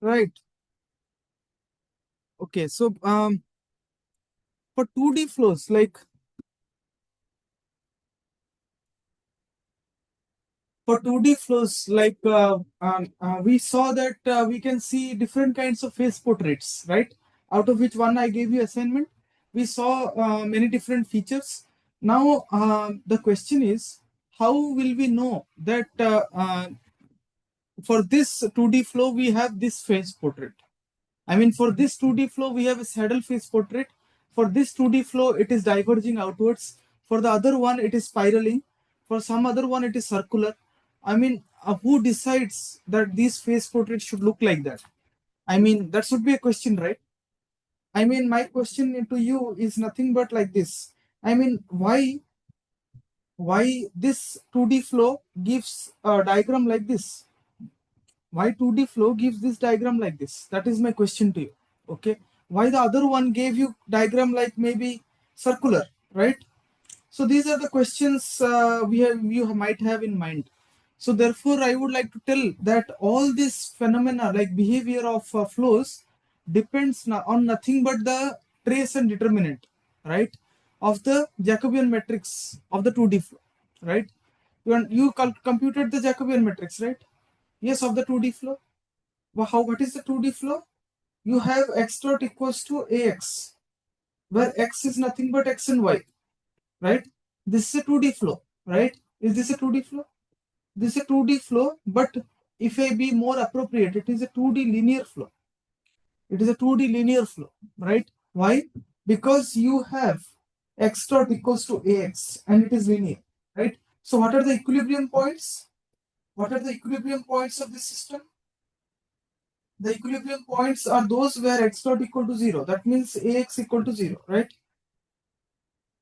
right? Okay, so for 2D flows, like we saw that we can see different kinds of face portraits, right? Out of which one I gave you assignment. We saw many different features. Now the question is, how will we know that for this 2D flow we have this face portrait? I mean, for this 2D flow, we have a saddle face portrait. For this 2D flow, it is diverging outwards. For the other one, it is spiraling. For some other one, it is circular. I mean, who decides that these face portraits should look like that? I mean, that should be a question, right? I mean, my question to you is nothing but like this. I mean, why this 2D flow gives a diagram like this? Why 2D flow gives this diagram like this? That is my question to you. Okay, why the other one gave you diagram like maybe circular, right? So these are the questions you might have in mind. So therefore I would like to tell that all this phenomena like behavior of flows depends on nothing but the trace and determinant, right, of the Jacobian matrix of the 2D flow, right? Computed the Jacobian matrix, right? Yes, of the 2D flow. Well, what is the 2D flow? You have x dot equals to ax, where x is nothing but x and y, right? This is a 2D flow, right? Is this a 2D flow? This is a 2D flow, but if I be more appropriate, it is a 2D linear flow. It is a 2D linear flow, right? Why? Because you have x dot equals to ax and it is linear, right? So what are the equilibrium points? What are the equilibrium points of this system? The equilibrium points are those where x dot equal to 0. That means ax equal to 0, right?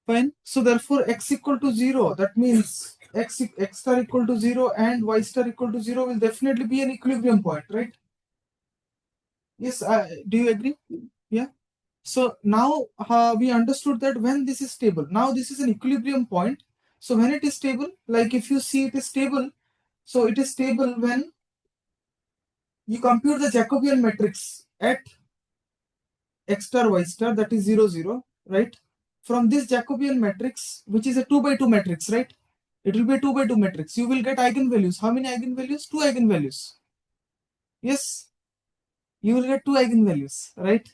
Fine. So therefore x equal to 0, that means x star equal to 0 and y star equal to 0 will definitely be an equilibrium point, right? Yes, do you agree? Yeah. So now we understood that when this is stable, now this is an equilibrium point. So when it is stable, like if you see it is stable, so it is stable when you compute the Jacobian matrix at x star y star, that is 0 0, right? From this Jacobian matrix, which is a 2 by 2 matrix, right? It will be a 2 by 2 matrix. You will get eigenvalues. How many eigenvalues? 2 eigenvalues. Yes, you will get 2 eigenvalues, right?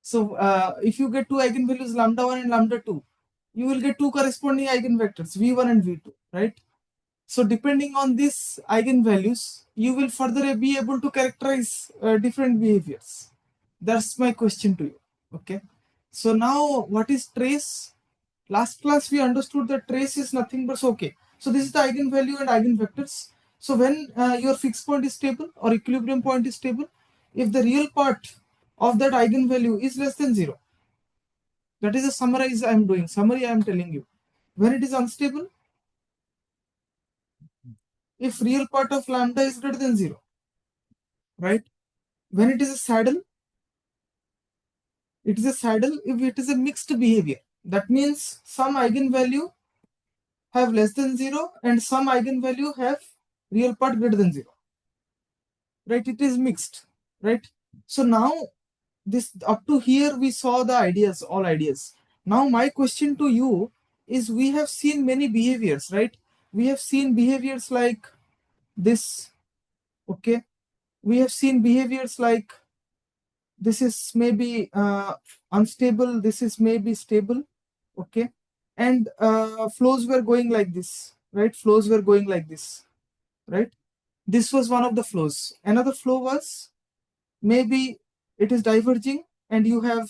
So if you get 2 eigenvalues, lambda 1 and lambda 2, you will get 2 corresponding eigenvectors, v1 and v2, right? So depending on these eigenvalues, you will further be able to characterize different behaviors. That's my question to you. Okay. So now what is trace? Last class we understood that trace is nothing but okay. So this is the eigenvalue and eigenvectors. So when your fixed point is stable or equilibrium point is stable, if the real part of that eigenvalue is less than 0, that is a summary I am doing. Summary I am telling you. When it is unstable, if real part of lambda is greater than 0, right? When it is a saddle, it is a saddle if it is a mixed behavior. That means some eigenvalue have less than 0 and some eigenvalue have real part greater than 0, right? It is mixed, right? So now this up to here we saw the ideas, all ideas. Now my question to you is, we have seen many behaviors, right? We have seen behaviors like this. Okay, we have seen behaviors like this is maybe unstable, this is maybe stable. Okay, and flows were going like this, right? Flows were going like this, right? This was one of the flows. Another flow was maybe it is diverging and you have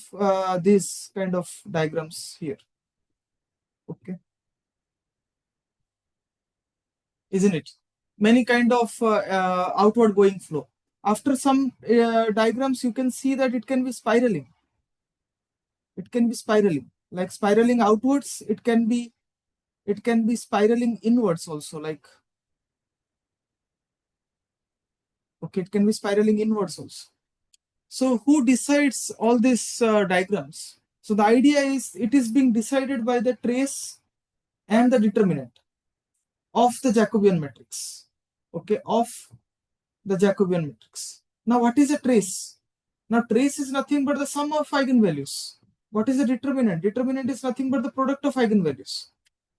these kind of diagrams here. Okay, isn't it? Many kind of outward going flow. After some diagrams, you can see that it can be spiraling. It can be spiraling, like spiraling outwards. It can be spiraling inwards also, like, okay, it can be spiraling inwards also. So who decides all these diagrams? So the idea is it is being decided by the trace and the determinant of the Jacobian matrix. Okay, of the Jacobian matrix. Now what is a trace? Now trace is nothing but the sum of eigenvalues. What is the determinant? Determinant is nothing but the product of eigenvalues.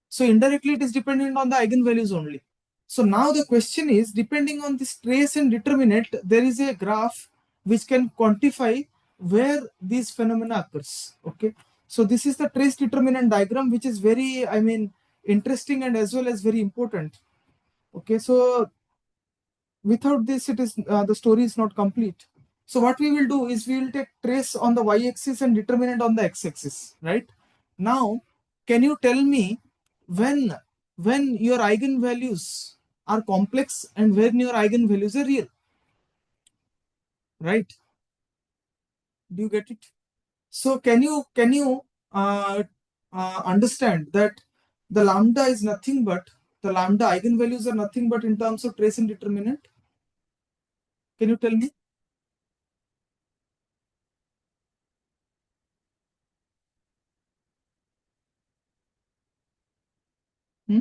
So indirectly it is dependent on the eigenvalues only. So now the question is, depending on this trace and determinant, there is a graph which can quantify where these phenomena occurs. Okay. So this is the trace determinant diagram, which is very, I mean, interesting and as well as very important. Okay. So without this, it is the story is not complete. So what we will do is we will take trace on the y-axis and determinant on the x-axis, right? Now, can you tell me when your eigenvalues are complex and when your eigenvalues are real, right? Do you get it? So can you understand that the lambda is nothing but the lambda eigenvalues are nothing but in terms of trace and determinant? Can you tell me? Hmm?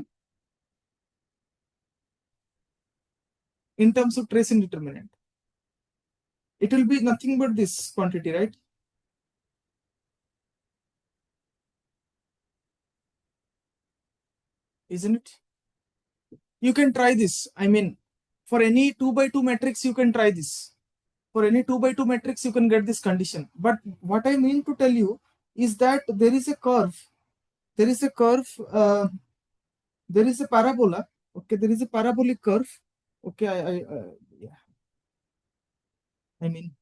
In terms of trace and determinant, it will be nothing but this quantity, right? Isn't it? You can try this. I mean, for any 2 by 2 matrix, you can try this. For any 2 by 2 matrix, you can get this condition. But what I mean to tell you is that there is a curve. There is a curve. There is a parabola. Okay, there is a parabolic curve. Okay, yeah. I mean,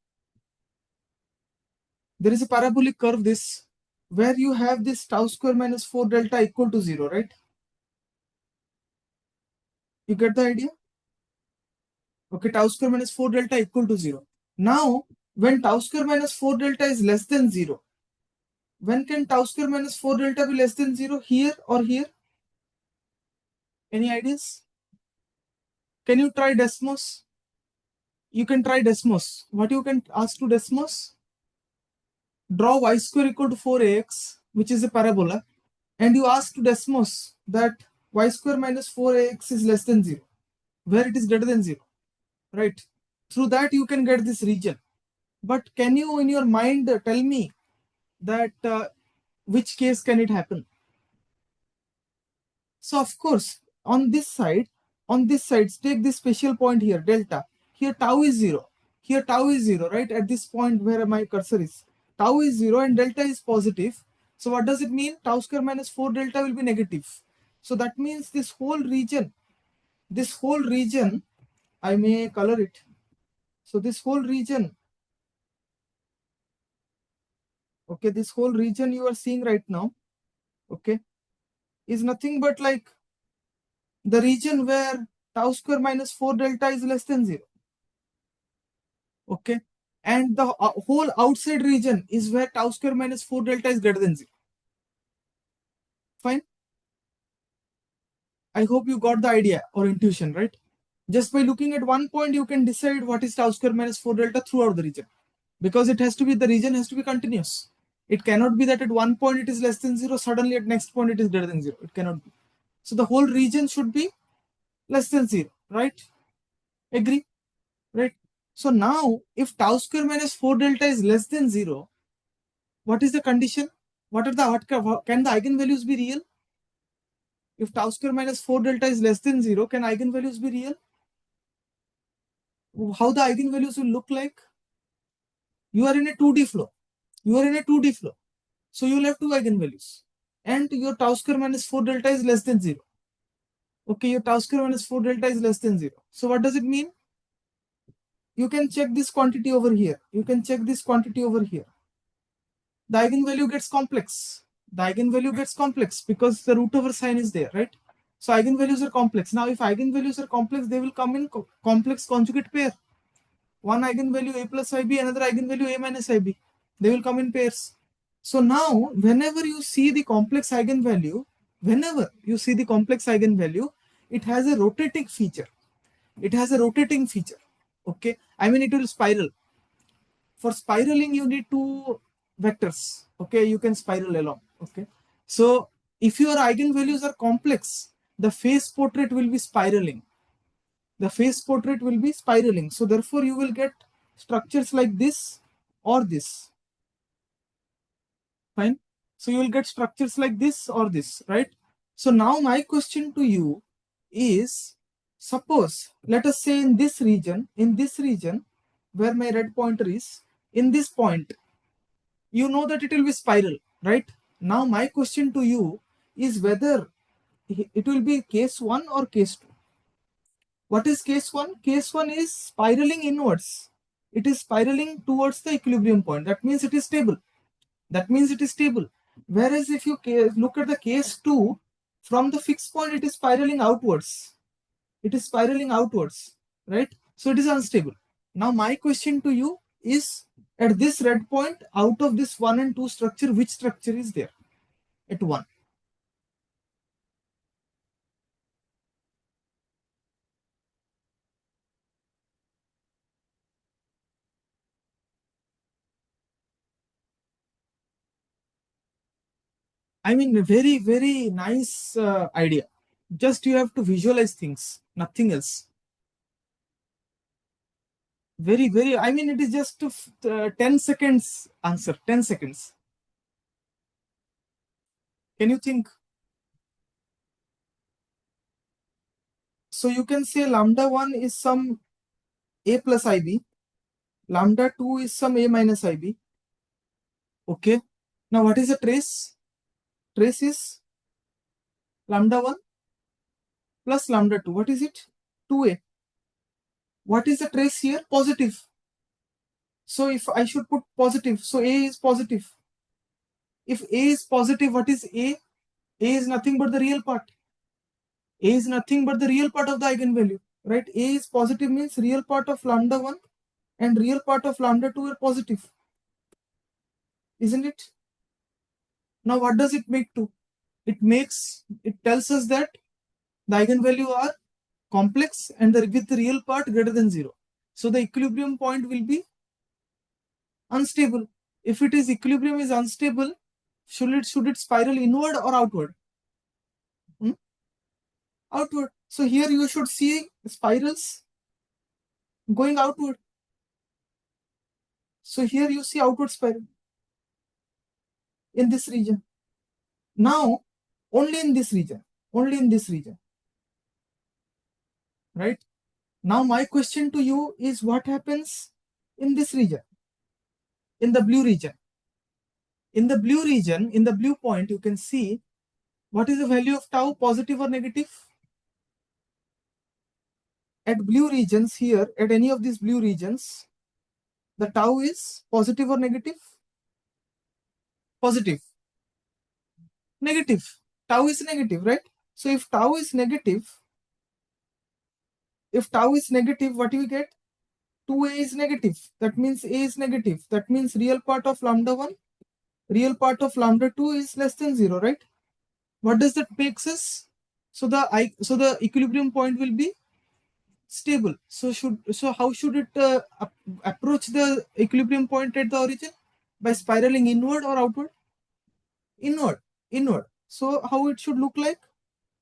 there is a parabolic curve. This where you have this tau square minus 4 delta equal to 0, right? You get the idea? Okay, tau square minus 4 delta equal to 0. Now, when tau square minus 4 delta is less than 0, when can tau square minus 4 delta be less than 0? Here or here? Any ideas? Can you try Desmos? You can try Desmos. What you can ask to Desmos? Draw y square equal to 4ax, which is a parabola, and you ask to Desmos that y square minus 4ax is less than 0, where it is greater than 0, right? Through that you can get this region. But can you in your mind tell me that which case can it happen? So of course, on this side, take this special point here, delta. Here tau is 0. Here tau is 0, right? At this point where my cursor is. Tau is 0 and delta is positive. So what does it mean? Tau square minus 4 delta will be negative. So that means this whole region, I may color it. So this whole region, okay, this whole region you are seeing right now, okay, is nothing but like the region where tau square minus 4 delta is less than 0. Okay. And the whole outside region is where tau square minus 4 delta is greater than 0. Fine. I hope you got the idea or intuition, right? Just by looking at one point, you can decide what is tau square minus 4 delta throughout the region. Because it has to be, the region has to be continuous. It cannot be that at one point it is less than 0, suddenly at next point it is greater than 0. It cannot be. So the whole region should be less than 0, right? Agree? Right? So now, if tau square minus 4 delta is less than 0, what is the condition? What are the can the eigenvalues be real? If tau square minus 4 delta is less than 0, can eigenvalues be real? How the eigenvalues will look like? You are in a 2D flow. You are in a 2D flow. So you will have two eigenvalues. And your tau square minus 4 delta is less than 0. Okay, your tau square minus 4 delta is less than 0. So what does it mean? You can check this quantity over here. You can check this quantity over here. The eigenvalue gets complex. The eigenvalue gets complex because the root over sign is there, right? So eigenvalues are complex. Now, if eigenvalues are complex, they will come in complex conjugate pair. One eigenvalue a plus ib, another eigenvalue a minus ib. They will come in pairs. So now, whenever you see the complex eigenvalue, it has a rotating feature. It has a rotating feature. Okay, I mean it will spiral. For spiraling you need two vectors. Okay, you can spiral along. Okay, so if your eigenvalues are complex, the phase portrait will be spiraling. The phase portrait will be spiraling, so therefore you will get structures like this or this. Fine. So you will get structures like this or this, right? So now my question to you is, suppose, let us say in this region where my red pointer is, in this point, you know that it will be spiral, right? Now my question to you is whether it will be case 1 or case 2. What is case 1? Case 1 is spiraling inwards. It is spiraling towards the equilibrium point. That means it is stable. That means it is stable. Whereas if you look at the case 2, from the fixed point, it is spiraling outwards. It is spiraling outwards, right? So it is unstable. Now my question to you is, at this red point, out of this 1 and 2 structure, which structure is there at 1? I mean, very, very nice idea. Just you have to visualize things, nothing else. Very, very, I mean, it is just 10 seconds answer, 10 seconds. Can you think? So you can say lambda 1 is some a plus ib, lambda 2 is some a minus ib. Okay. Now what is the trace? Trace is lambda 1 plus lambda 2. What is it? 2a. What is the trace here? Positive. So if I should put positive, so a is positive. If a is positive, what is a? A is nothing but the real part. A is nothing but the real part of the eigenvalue, right? A is positive means real part of lambda 1 and real part of lambda 2 are positive, isn't it? Now what does it make to? It tells us that the eigenvalue are complex and with the real part greater than 0. So the equilibrium point will be unstable. If it is equilibrium is unstable, should it spiral inward or outward? Outward. So here you should see spirals going outward. So here you see outward spiral in this region. Now, only in this region, right? Now my question to you is, what happens in this region, in the blue region? In the blue region, in the blue point, you can see what is the value of tau, positive or negative? At blue regions here, at any of these blue regions, the tau is positive or negative? Positive. Negative. Tau is negative, right? So if tau is negative, what do we get? 2a is negative. That means a is negative. That means real part of lambda 1, real part of lambda 2 is less than 0, right? What does that makes us? So the equilibrium point will be stable. So how should it approach the equilibrium point at the origin? By spiraling inward or outward? Inward. So how it should look like?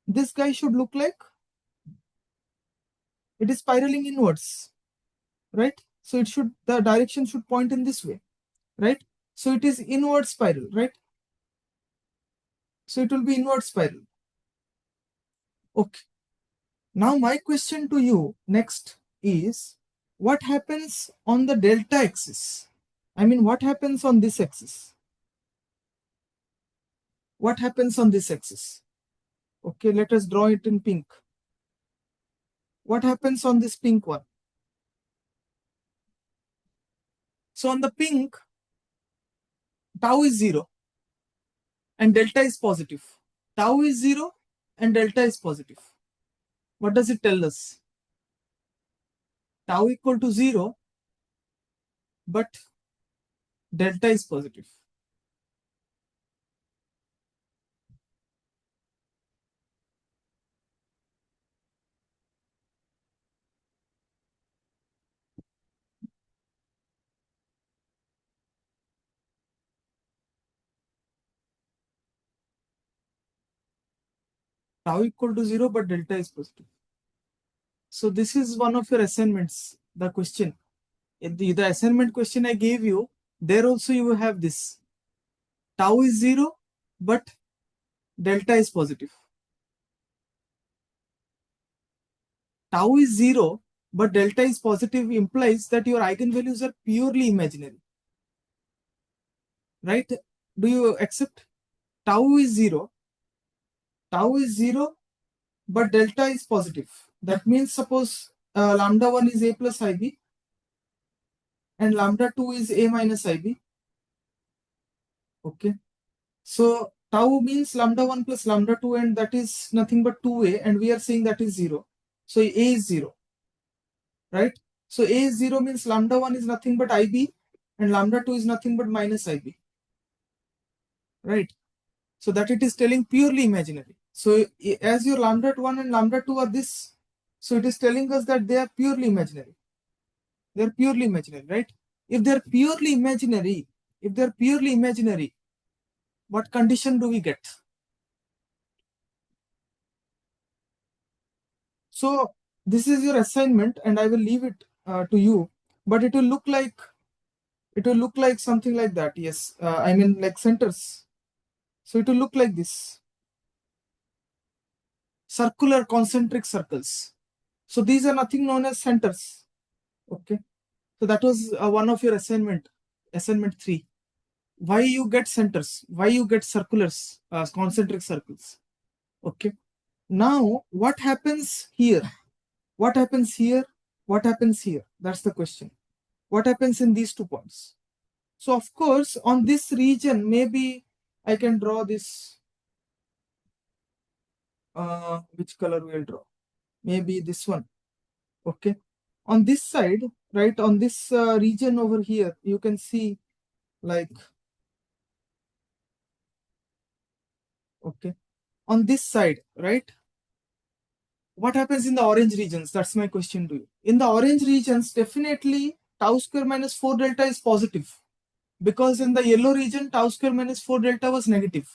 This guy should look like it is spiraling inwards, right? So the direction should point in this way, right? So it is inward spiral, right? So it will be inward spiral. Okay. Now my question to you next is, what happens on the delta axis? I mean, what happens on this axis? What happens on this axis? Okay, let us draw it in pink. What happens on this pink one? So on the pink, tau is 0 and delta is positive. Tau is 0 and delta is positive. What does it tell us? Tau equal to 0, but delta is positive. Tau equal to 0, but delta is positive. So this is one of your assignments, the question. The assignment question I gave you, there also you have this. Tau is 0, but delta is positive. Tau is 0, but delta is positive implies that your eigenvalues are purely imaginary. Right? Do you accept? Tau is 0. Tau is 0, but delta is positive. That means suppose lambda 1 is a plus ib and lambda 2 is a minus ib. Okay. So tau means lambda 1 plus lambda 2 and that is nothing but 2a and we are saying that is 0. So a is 0. Right? So a is 0 means lambda 1 is nothing but ib and lambda 2 is nothing but minus ib. Right? So that it is telling purely imaginary. So as your lambda 1 and lambda 2 are this, so it is telling us that they are purely imaginary. They are purely imaginary, right? If they are purely imaginary, what condition do we get? So this is your assignment, and I will leave it to you. But it will look like something like that. Yes, I mean like centers. So it will look like this: circular concentric circles. So these are nothing known as centers. Okay. So that was one of your assignment 3. Why you get centers? Why you get circulars, concentric circles? Okay. Now, what happens here? What happens here? What happens here? That's the question. What happens in these 2 points? So, of course, on this region, maybe I can draw this. Which color we'll draw? Maybe this one. Okay. On this side, right? On this region over here, you can see like, okay. On this side, right? What happens in the orange regions? That's my question to you. In the orange regions, definitely tau square minus 4 delta is positive, because in the yellow region, tau square minus 4 delta was negative.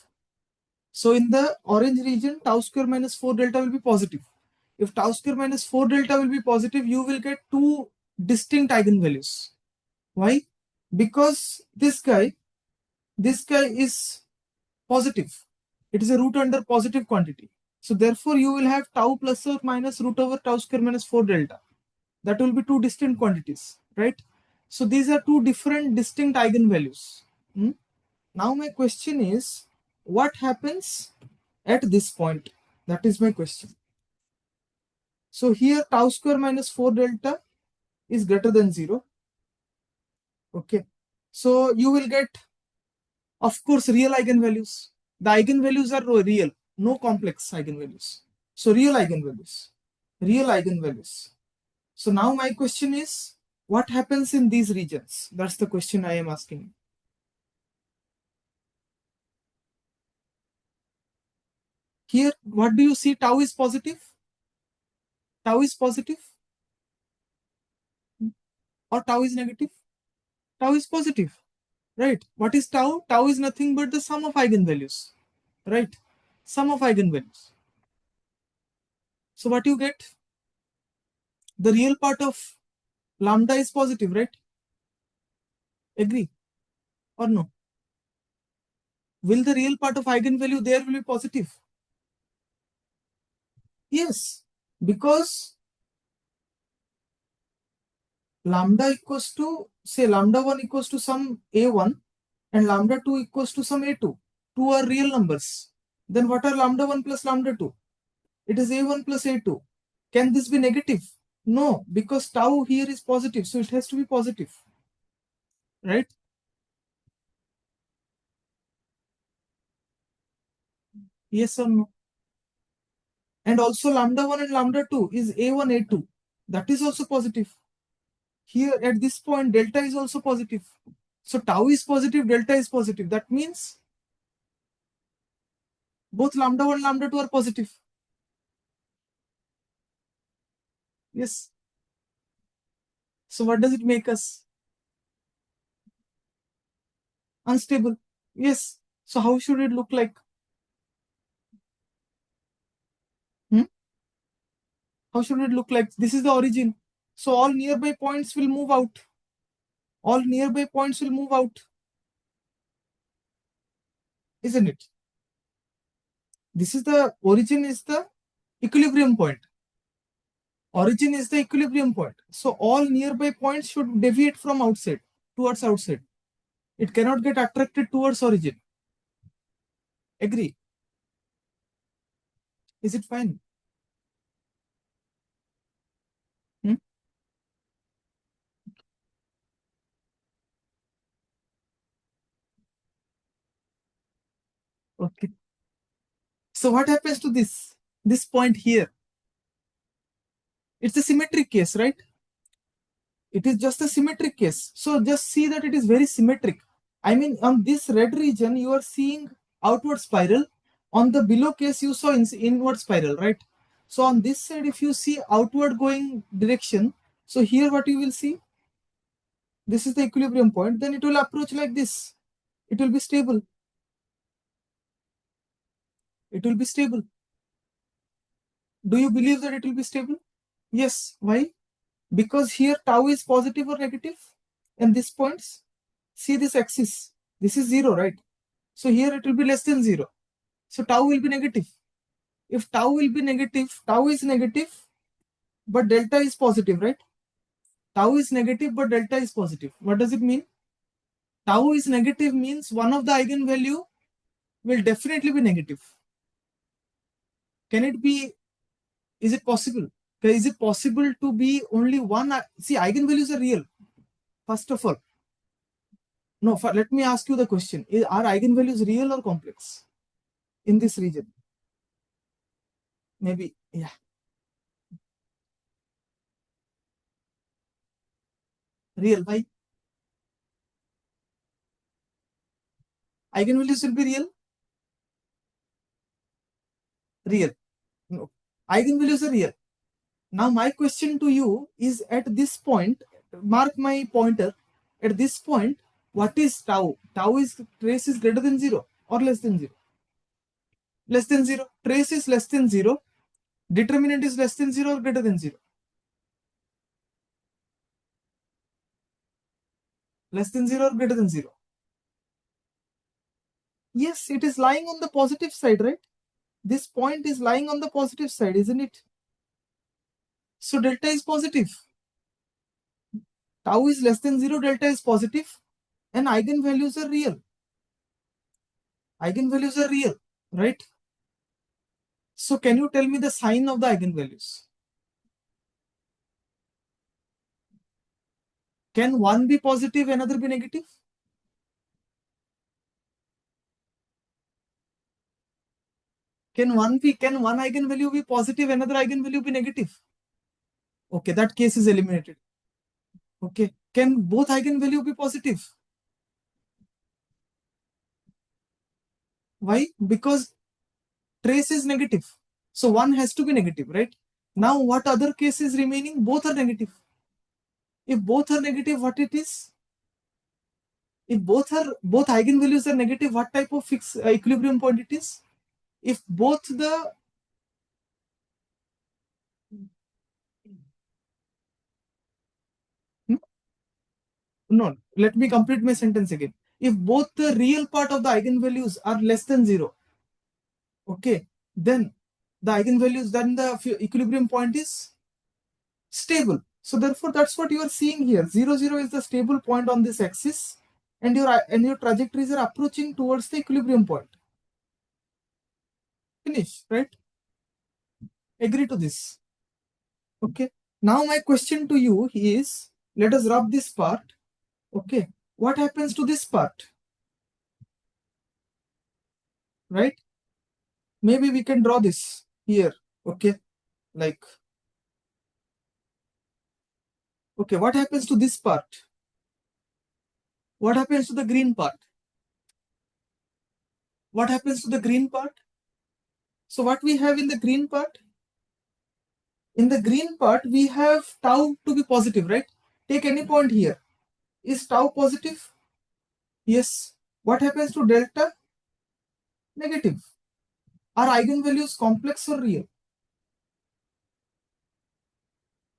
So in the orange region, tau square minus 4 delta will be positive. If tau square minus 4 delta will be positive, you will get 2 distinct eigenvalues. Why? Because this guy is positive. It is a root under positive quantity. So therefore, you will have tau plus or minus root over tau square minus 4 delta. That will be 2 distinct quantities, right? So these are 2 different distinct eigenvalues. Now my question is, what happens at this point? That is my question. So here tau square minus 4 delta is greater than 0. Okay. So you will get, of course, real eigenvalues. The eigenvalues are real, no complex eigenvalues. So real eigenvalues. Real eigenvalues. So now my question is, what happens in these regions? That's the question I am asking. Here, what do you see? Tau is positive? Tau is positive? Or tau is negative? Tau is positive, right? What is tau? Tau is nothing but the sum of eigenvalues, right? Sum of eigenvalues. So what you get? The real part of lambda is positive, right? Agree or no? Will the real part of eigenvalue there will be positive? Yes, because lambda equals to, say, lambda 1 equals to some a1 and lambda 2 equals to some a2. 2 are real numbers. Then what are lambda 1 plus lambda 2? It is a1 plus a2. Can this be negative? No, because tau here is positive, so it has to be positive, right? Yes or no? And also lambda 1 and lambda 2 is a1, a2. That is also positive. Here at this point, delta is also positive. So tau is positive, delta is positive. That means both lambda 1 and lambda 2 are positive. Yes. So what does it make us? Unstable. Yes. So how should it look like? How should it look like? This is the origin. So all nearby points will move out. all nearby points will move out, isn't it? This is the origin is the equilibrium point. Origin is the equilibrium point. So all nearby points should deviate from outside towards outside. It cannot get attracted towards origin. Agree? Is it fine? Hmm? Okay. So what happens to this point here? It's a symmetric case, right? It is just a symmetric case. So just see that it is very symmetric. I mean, on this red region, you are seeing outward spiral. On the below case, you saw inward spiral, right? So on this side, if you see outward going direction, so here what you will see, this is the equilibrium point, then it will approach like this. It will be stable. It will be stable. Do you believe that it will be stable? Yes. Why? Because here tau is positive or negative, and these points, see this axis, this is 0, right? So here it will be less than 0. So tau will be negative. If tau will be negative, tau is negative, but delta is positive, right? Tau is negative, but delta is positive. What does it mean? Tau is negative means one of the eigenvalue will definitely be negative. Can it be, is it possible? Is it possible to be only one? See, eigenvalues are real, first of all. No, let me ask you the question. Are eigenvalues real or complex in this region? Maybe, yeah. Real. Why? Eigenvalues will be real? Real. No. Eigenvalues are real. Now my question to you is, at this point, mark my pointer, at this point, what is tau? Tau is, trace is greater than 0 or less than 0? Less than 0. Trace is less than 0. Determinant is less than 0 or greater than 0? Less than 0 or greater than 0? Yes, it is lying on the positive side, right? This point is lying on the positive side, isn't it? So delta is positive. Tau is less than 0, delta is positive, and eigenvalues are real. Eigenvalues are real, right? So can you tell me the sign of the eigenvalues? Can one be positive, another be negative? Can one eigenvalue be positive, another eigenvalue be negative? Okay, that case is eliminated. Okay. Can both eigenvalue be positive? Why? Because trace is negative. So one has to be negative, right? Now what other case is remaining? Both are negative. If both are negative, what it is? If both eigenvalues are negative, what type of fixed equilibrium point it is? If both the hmm? No, let me complete my sentence again. If both the real part of the eigenvalues are less than 0, okay, then the eigenvalues, then the equilibrium point is stable. So therefore, that's what you are seeing here. 0, 0 is the stable point on this axis, and your trajectories are approaching towards the equilibrium point. Finish, right? Agree to this. Okay. Now my question to you is, let us rub this part. Okay. What happens to this part? Right? Maybe we can draw this here. Okay. Like, okay, what happens to this part? What happens to the green part? What happens to the green part? So what we have in the green part? In the green part, we have tau to be positive, right? Take any point here. Is tau positive? Yes. What happens to delta? Negative. Are eigenvalues complex or real?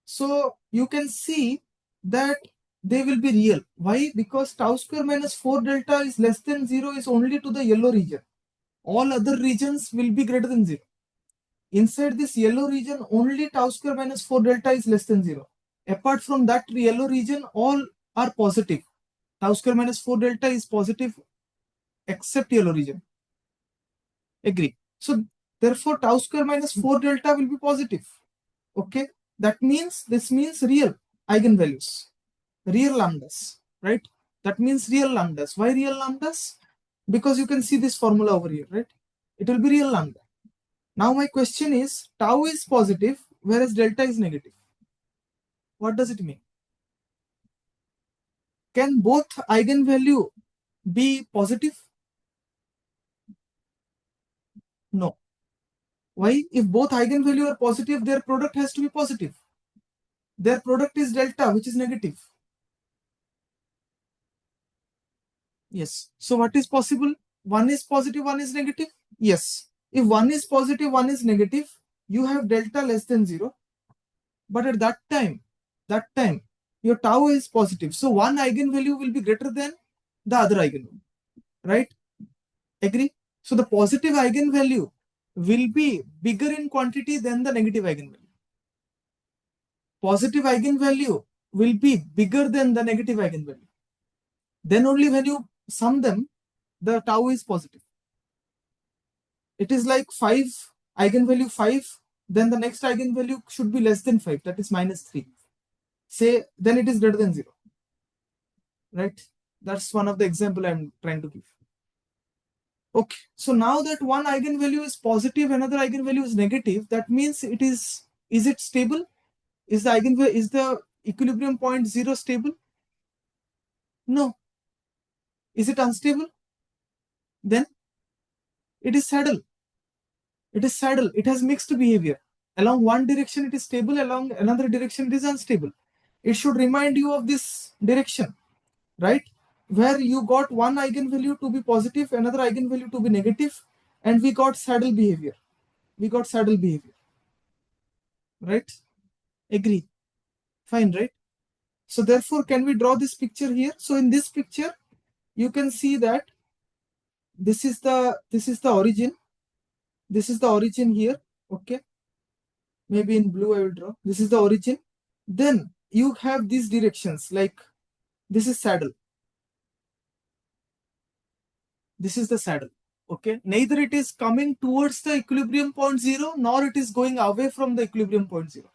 So you can see that they will be real. Why? Because tau square minus 4 delta is less than 0 is only to the yellow region. All other regions will be greater than 0. Inside this yellow region, only tau square minus 4 delta is less than 0. Apart from that yellow region, all are positive. Tau square minus 4 delta is positive except yellow region. Agree. So therefore, tau square minus 4 delta will be positive. Okay. That means, this means real eigenvalues, real lambdas, right? That means real lambdas. Why real lambdas? Because you can see this formula over here, right? It will be real lambda. Now my question is, tau is positive, whereas delta is negative. What does it mean? Can both eigenvalue be positive? No. Why? If both eigenvalue are positive, their product has to be positive. Their product is delta, which is negative. Yes. So what is possible? One is positive, one is negative? Yes. If one is positive, one is negative, you have delta less than 0. But at that time, your tau is positive. So one eigenvalue will be greater than the other eigenvalue. Right? Agree? So the positive eigenvalue will be bigger in quantity than the negative eigenvalue. Positive eigenvalue will be bigger than the negative eigenvalue. Then only when you sum them, the tau is positive. It is like 5, eigenvalue 5, then the next eigenvalue should be less than 5, that is minus 3. Say, then it is greater than 0. Right? That's one of the example I'm trying to give. Okay, so now that one eigenvalue is positive, another eigenvalue is negative, that means it is it stable? Is the equilibrium point 0 stable? No. Is it unstable? Then it is saddle. It is saddle. It has mixed behavior. Along one direction it is stable, along another direction it is unstable. It should remind you of this direction, right? Where you got one eigenvalue to be positive, another eigenvalue to be negative, and we got saddle behavior. Right? Agree. Fine, right? So therefore, can we draw this picture here? So in this picture, you can see that this is the origin. This is the origin here. Okay. Maybe in blue I will draw. This is the origin. Then you have these directions, like this is saddle. This is the saddle. Okay. Neither it is coming towards the equilibrium point 0, nor it is going away from the equilibrium point 0.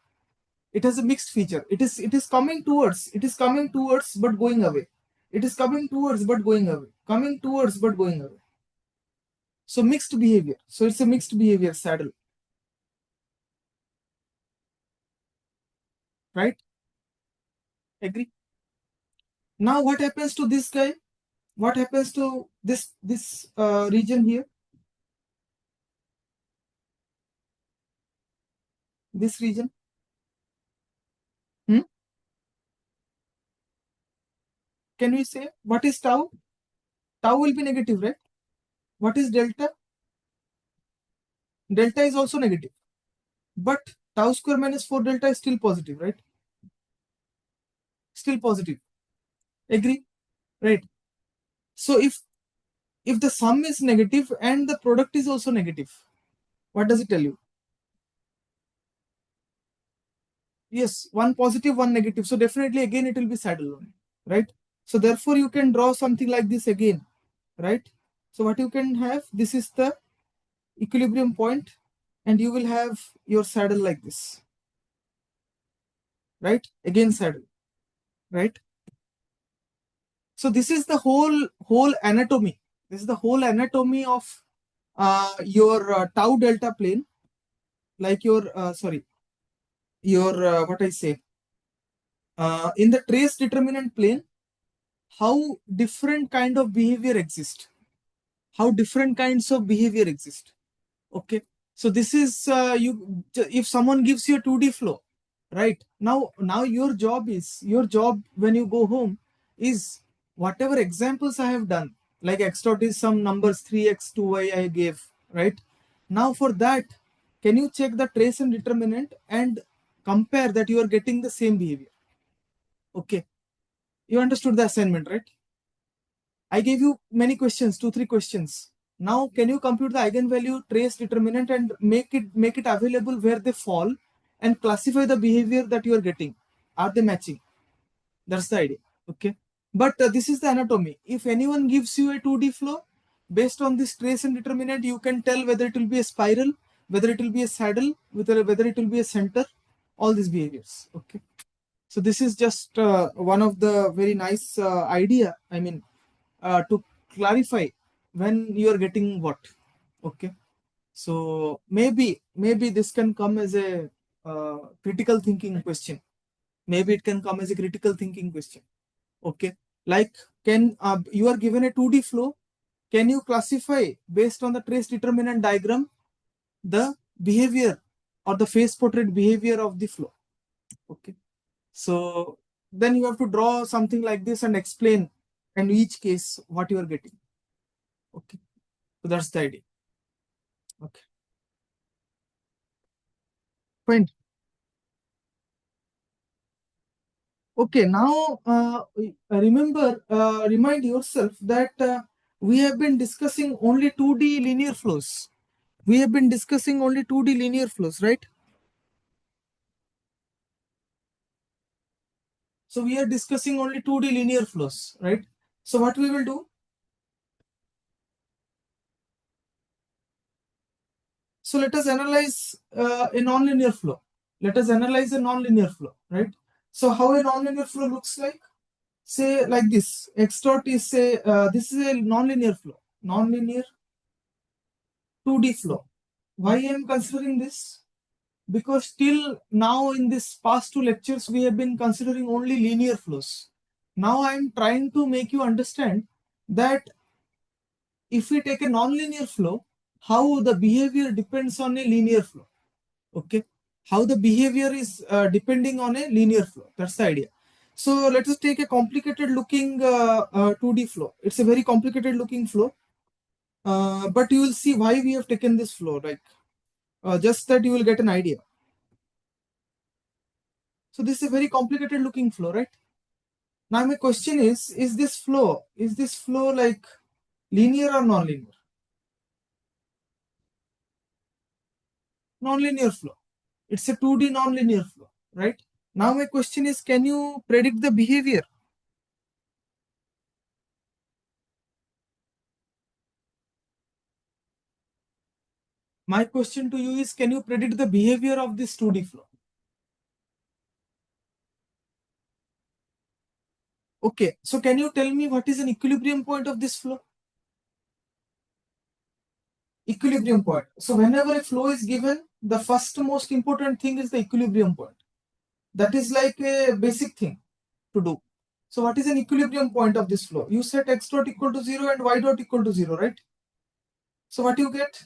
It has a mixed feature. It is coming towards, but going away. It is coming towards but going away. Coming towards but going away. So mixed behavior. So it's a mixed behavior saddle. Right? Agree? Now what happens to this guy? What happens to this region here? This region? Can we say what is tau? Tau will be negative, right? What is delta? Delta is also negative. But tau square minus 4 delta is still positive, right? Still positive. Agree? Right. So if the sum is negative and the product is also negative, what does it tell you? Yes, one positive, one negative. So definitely again it will be saddle only, right? So therefore you can draw something like this again, right? So what you can have, this is the equilibrium point and you will have your saddle like this, right? Again saddle, right? So this is the whole anatomy. This is the whole anatomy of your tau delta plane, like your what I say, in the trace determinant plane, how different kind of behavior exist, how different kinds of behavior exist. Okay, so this is if someone gives you a 2D flow, right? Now your job when you go home is whatever examples I have done, like x dot is some numbers 3x 2y I gave, right? Now for that, can you check the trace and determinant and compare that you are getting the same behavior? Okay, You understood the assignment, right? I gave you many questions, 2-3 questions. Now, can you compute the eigenvalue trace determinant and make it available where they fall and classify the behavior that you are getting? Are they matching? That's the idea. Okay. But this is the anatomy. If anyone gives you a 2D flow, based on this trace and determinant, you can tell whether it will be a spiral, whether it will be a saddle, whether it will be a center, all these behaviors. Okay. So this is just one of the very nice idea. I mean, to clarify when you are getting what. Okay. So maybe this can come as a critical thinking question. Maybe it can come as a critical thinking question. Okay, like can you are given a 2D flow, can you classify based on the trace determinant diagram the behavior or the phase portrait behavior of the flow? Okay, so then you have to draw something like this and explain in each case what you are getting. Okay, so that's the idea. Okay, fine. Okay, now remind yourself that we have been discussing only 2D linear flows. We have been discussing only 2D linear flows, right? So we are discussing only 2D linear flows, right? So what we will do? So let us analyze a nonlinear flow. Let us analyze a nonlinear flow, right? So how a nonlinear flow looks like? Say like this. X dot is say this is a nonlinear flow, nonlinear 2D flow. Why I am considering this? Because till now in this past two lectures we have been considering only linear flows. Now I am trying to make you understand that if we take a nonlinear flow, how the behavior depends on a linear flow. Okay, how the behavior is depending on a linear flow. That's the idea. So let us take a complicated looking 2D flow. It's a very complicated looking flow, but you will see why we have taken this flow. Like just that you will get an idea. So this is a very complicated looking flow, right? Now my question is this flow like linear or non-linear? Non-linear flow. It's a 2D non-linear flow, right? Now my question is, can you predict the behavior? My question to you is, can you predict the behavior of this 2D flow? Okay, so can you tell me what is an equilibrium point of this flow? Equilibrium point. So whenever a flow is given, the first most important thing is the equilibrium point. That is like a basic thing to do. So what is an equilibrium point of this flow? You set x dot equal to 0 and y dot equal to 0, right? So what you get?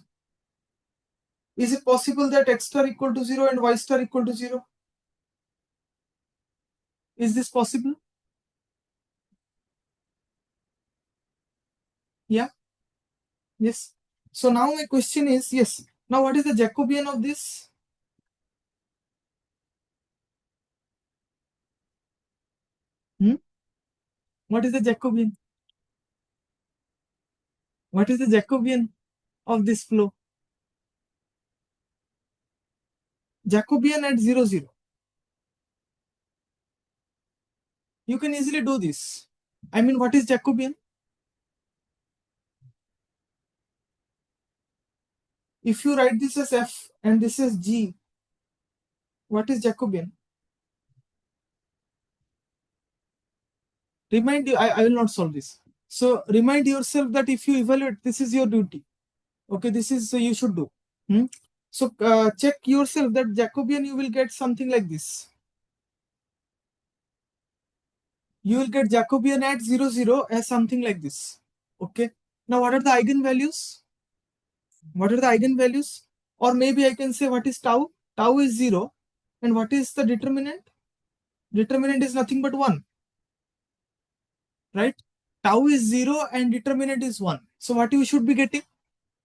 Is it possible that x star equal to 0 and y star equal to 0? Is this possible? Yeah. Yes. So now my question is, yes. Now what is the Jacobian of this? Hmm? What is the Jacobian? What is the Jacobian of this flow? Jacobian at 0, 0. You can easily do this. I mean, what is Jacobian? If you write this as f and this is g, what is Jacobian? Remind you, I will not solve this. So remind yourself that if you evaluate, this is your duty. Okay, this is you should do. Hmm? So check yourself that Jacobian you will get something like this. You will get Jacobian at 0, 0 as something like this. Okay. Now what are the eigenvalues? What are the eigenvalues? Or maybe I can say what is tau? Tau is 0. And what is the determinant? Determinant is nothing but 1. Right? Tau is 0 and determinant is 1. So what you should be getting?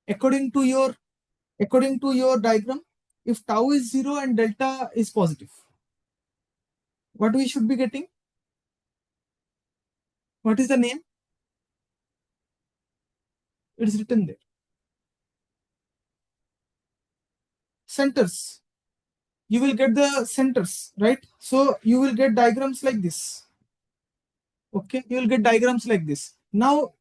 According to your diagram, if tau is 0 and delta is positive, what we should be getting? What is the name? It's written there. Centers. You will get the centers, right? So you will get diagrams like this. Okay, you will get diagrams like this. Now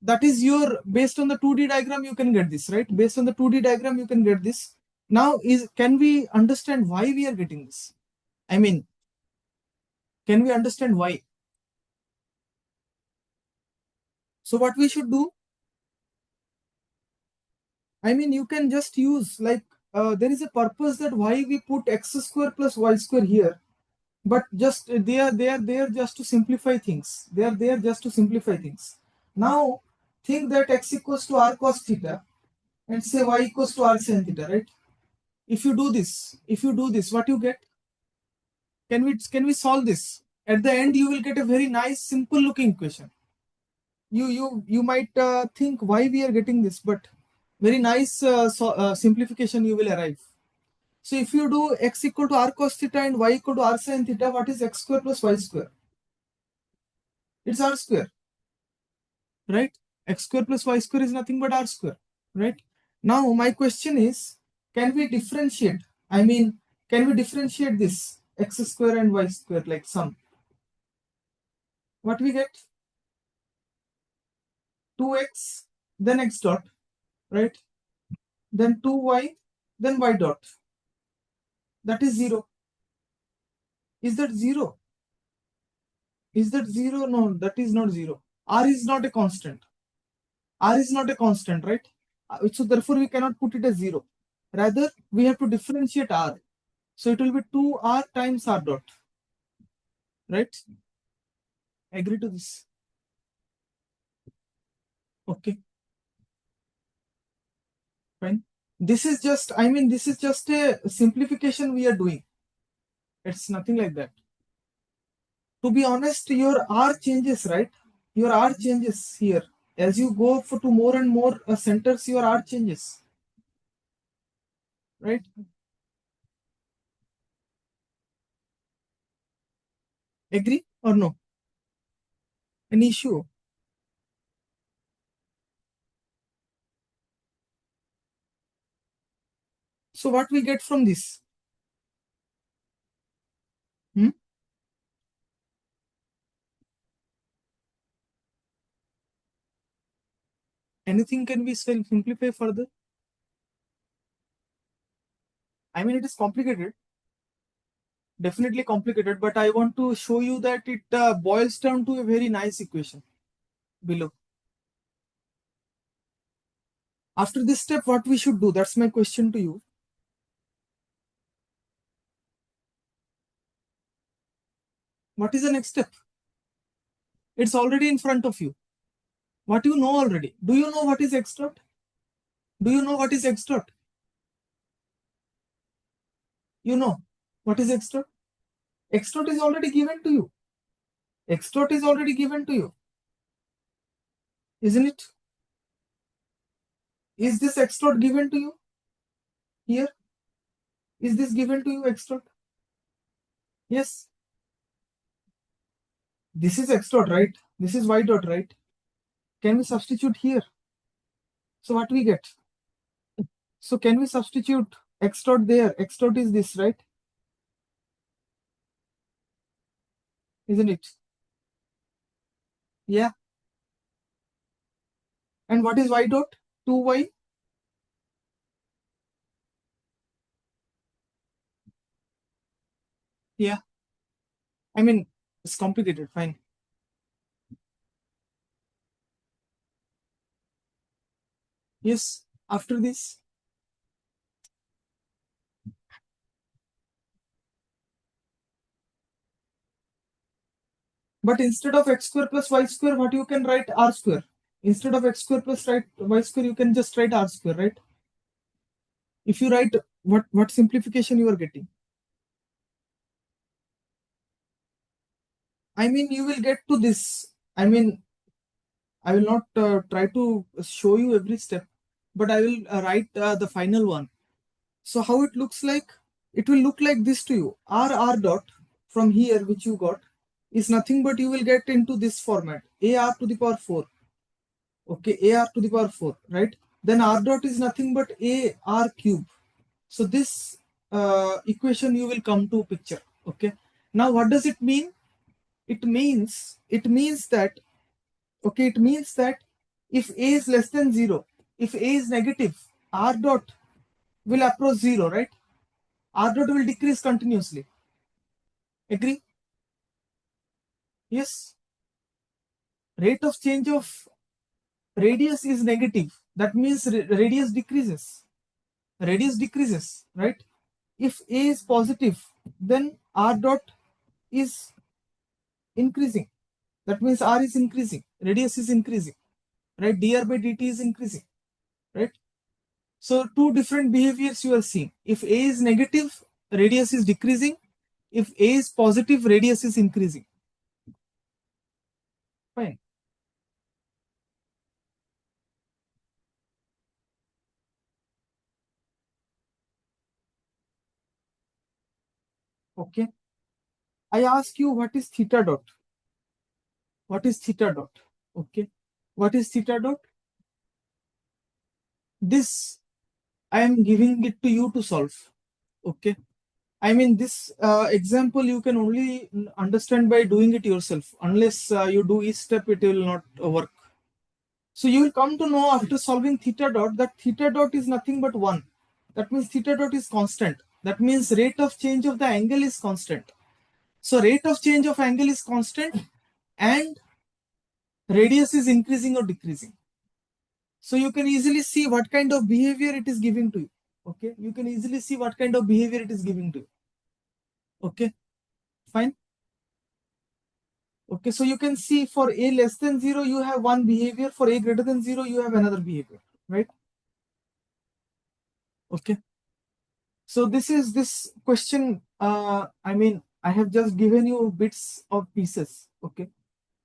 that is your, based on the 2D diagram you can get this, right? Based on the 2D diagram you can get this. Now can we understand why we are getting this? I mean, can we understand why? So what we should do, I mean, you can just use like, there is a purpose that why we put x square plus y square here, but just they are there just to simplify things. They are there just to simplify things. Now think that x equals to r cos theta and say y equals to r sin theta, right? If you do this, what you get? Can we solve this? At the end, you will get a very nice, simple looking equation. You might think why we are getting this, but very nice simplification you will arrive. So if you do x equal to r cos theta and y equal to r sin theta, what is x square plus y square? It's r square, right? X square plus y square is nothing but r square, right? Now my question is, can we differentiate? I mean, can we differentiate this x square and y square like sum? What we get? 2x, then x dot, right? Then 2y, then y dot. That is 0. Is that 0? Is that 0? No, that is not 0. R is not a constant. R is not a constant, right? So therefore we cannot put it as 0. Rather, we have to differentiate R. So it will be 2R times R dot, right? Agree to this? Okay, fine. This is just, I mean, this is just a simplification we are doing. It's nothing like that. To be honest, your R changes, right? Your R changes here. As you go to more and more centers, your R changes, right? Agree or no? Any issue? So what we get from this? Hmm? Anything can be simplify further? I mean, it is complicated, definitely complicated, but I want to show you that it boils down to a very nice equation below. After this step, what we should do? That's my question to you. What is the next step? It's already in front of you. What you know already. Do you know what is x dot? Do you know what is x dot? You know what is x dot? X dot is already given to you. X dot is already given to you, isn't it? Is this x dot given to you here? Is this given to you x dot? Yes. This is x dot, right? This is y dot, right? Can we substitute here? So what we get? So can we substitute x dot there? X dot is this, right? Isn't it? Yeah. And what is y dot? 2y? Yeah. I mean, it's complicated, fine. Yes. After this, but instead of x square plus y square, what you can write r square. Instead of x square plus y square, you can just write r square, right? If you write, what simplification you are getting? I mean, you will get to this. I mean, I will not try to show you every step, but I will write the final one. So how it looks like? It will look like this to you. R dot from here, which you got, is nothing but you will get into this format, ar to the power 4. Okay, ar to the power 4, right? Then r dot is nothing but a r cube. So this equation you will come to picture. Okay, now what does it mean? It means that, okay, it means that if a is less than 0, if a is negative, r dot will approach 0, right? R dot will decrease continuously. Agree? Yes. Rate of change of radius is negative. That means radius decreases. Radius decreases, right? If a is positive, then r dot is increasing. That means r is increasing. Radius is increasing, right? dr by dt is increasing, right? So two different behaviors you are seeing. If a is negative, radius is decreasing. If a is positive, radius is increasing. Fine. Okay. I ask you, what is theta dot? What is theta dot? Okay. What is theta dot? This I am giving it to you to solve. Okay. I mean, this example you can only understand by doing it yourself. Unless you do each step, it will not work. So you will come to know after solving theta dot that theta dot is nothing but 1. That means theta dot is constant. That means rate of change of the angle is constant. So rate of change of angle is constant and radius is increasing or decreasing. So you can easily see what kind of behavior it is giving to you. Okay, you can easily see what kind of behavior it is giving to you. Okay, fine. Okay, so you can see for a less than 0 you have one behavior, for a greater than 0 you have another behavior, right? Okay, so this is this question. I mean, I have just given you bits of pieces. Okay,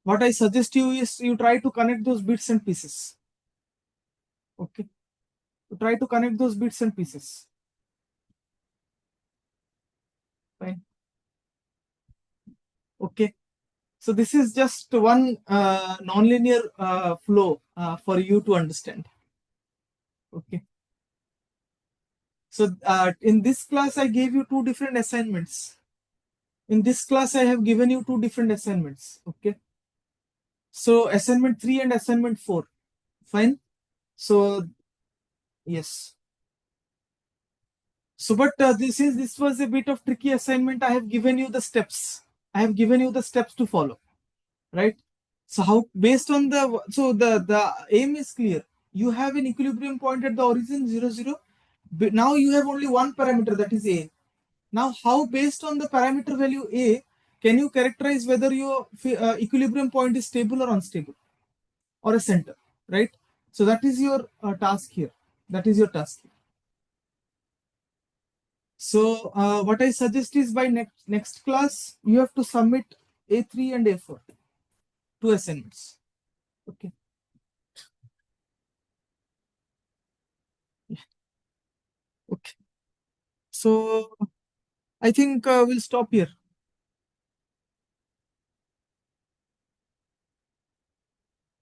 what I suggest you is you try to connect those bits and pieces. Okay, to try to connect those bits and pieces. Fine. Okay, so this is just one nonlinear flow for you to understand. Okay, so in this class I gave you two different assignments. In this class I have given you two different assignments. Okay, so assignment 3 and assignment 4. Fine. So yes. So but this was a bit of tricky assignment, I have given you the steps. I have given you the steps to follow, right? So how, based on the, so the aim is clear. You have an equilibrium point at the origin 0 0. But now you have only one parameter, that is a. Now how, based on the parameter value a, can you characterize whether your equilibrium point is stable or unstable or a center, right? So that is your task here. That is your task here. So what I suggest is by next class you have to submit A3 and A4, two assignments. Okay. Okay. So I think we'll stop here.